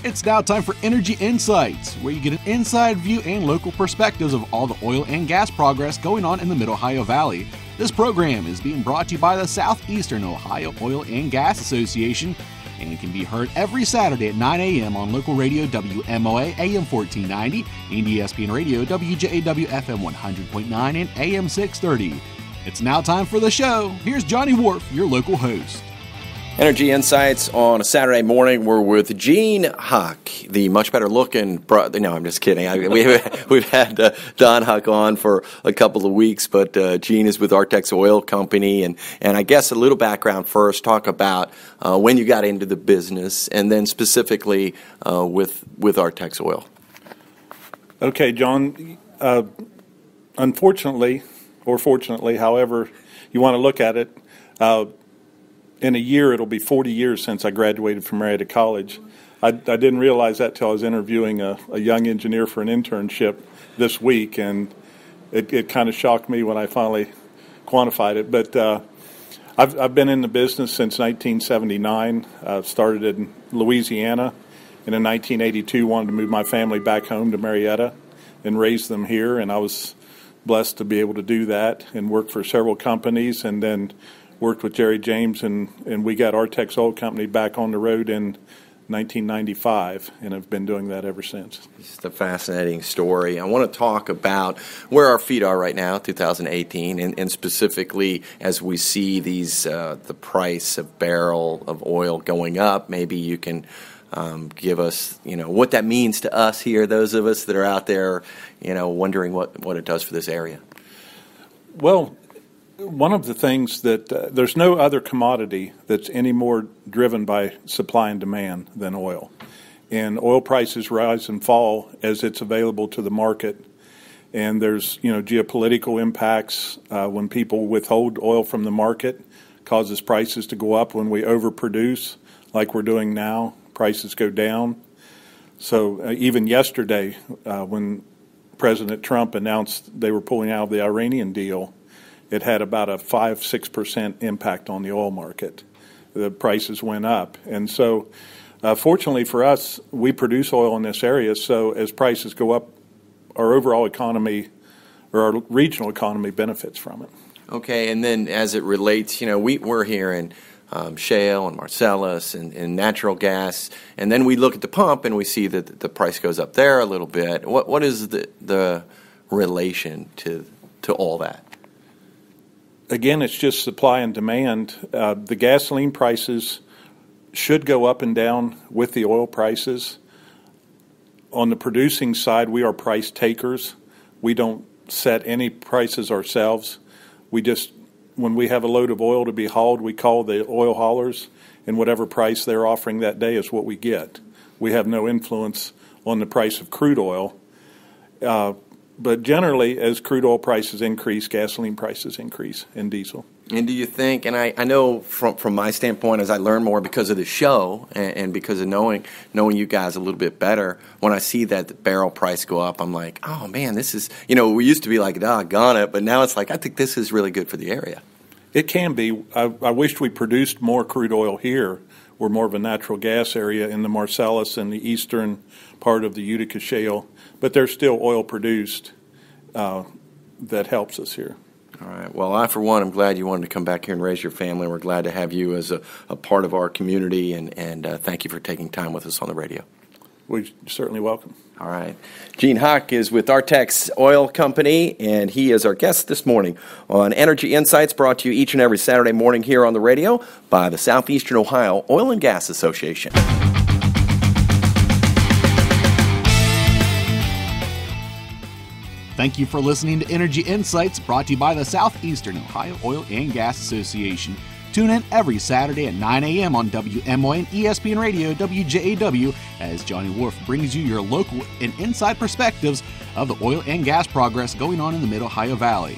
It's now time for Energy Insights, where you get an inside view and local perspectives of all the oil and gas progress going on in the Mid-Ohio Valley. This program is being brought to you by the Southeastern Ohio Oil and Gas Association and can be heard every Saturday at 9 a.m. on local radio WMOA AM 1490 and ESPN radio WJAW FM 100.9 and AM 630. It's now time for the show. Here's Johnny Wharf, your local host. Energy Insights on a Saturday morning. We're with Gene Huck, the much better looking brother. No, I'm just kidding. We've had Don Huck on for a couple of weeks, but Gene is with Artex Oil Company. And I guess a little background first, talk about when you got into the business and then specifically with Artex Oil. Okay, John. Unfortunately, or fortunately, however you want to look at it, in a year, it'll be 40 years since I graduated from Marietta College. I didn't realize that till I was interviewing a young engineer for an internship this week, and it kind of shocked me when I finally quantified it. But I've been in the business since 1979. Started in Louisiana, and in 1982 wanted to move my family back home to Marietta and raise them here, and I was blessed to be able to do that and work for several companies, and then worked with Jerry James, and we got Artex Oil Company back on the road in 1995, and have been doing that ever since. It's a fascinating story. I want to talk about where our feet are right now, 2018, and specifically as we see these the price of barrel of oil going up. Maybe you can give us, what that means to us here, those of us that are out there, wondering what it does for this area. Well, one of the things that there's no other commodity that's any more driven by supply and demand than oil. And oil prices rise and fall as it's available to the market. And there's, geopolitical impacts when people withhold oil from the market, causes prices to go up. When we overproduce, like we're doing now, prices go down. So even yesterday, when President Trump announced they were pulling out of the Iranian deal, it had about a 5-6% impact on the oil market. The prices went up. And so, fortunately for us, we produce oil in this area, so as prices go up, our overall economy, or our regional economy, benefits from it. Okay, and then as it relates, we're here in shale and Marcellus and natural gas, and then we look at the pump and we see that the price goes up there a little bit. What is the relation to all that? Again, it's just supply and demand. The gasoline prices should go up and down with the oil prices. On the producing side, we are price takers. We don't set any prices ourselves. When we have a load of oil to be hauled, we call the oil haulers, and whatever price they're offering that day is what we get. We have no influence on the price of crude oil. But generally, as crude oil prices increase, gasoline prices increase, and diesel. And do you think, and I know from my standpoint, as I learn more because of the show and because of knowing you guys a little bit better, when I see that barrel price go up, I'm like, oh man, this is, we used to be like, doggone it, but now it's like, I think this is really good for the area. It can be. I wished we produced more crude oil here. We're more of a natural gas area in the Marcellus and the eastern part of the Utica Shale, but there's still oil produced that helps us here. All right. Well, I, for one, am glad you wanted to come back here and raise your family. We're glad to have you as a part of our community, and thank you for taking time with us on the radio. We're certainly welcome. All right. Gene Huck is with Artex Oil Company, and he is our guest this morning on Energy Insights, brought to you each and every Saturday morning here on the radio by the Southeastern Ohio Oil and Gas Association. Thank you for listening to Energy Insights, brought to you by the Southeastern Ohio Oil and Gas Association. Tune in every Saturday at 9 a.m. on WMOA and ESPN Radio WJAW as Johnny Wharf brings you your local and inside perspectives of the oil and gas progress going on in the Mid-Ohio Valley.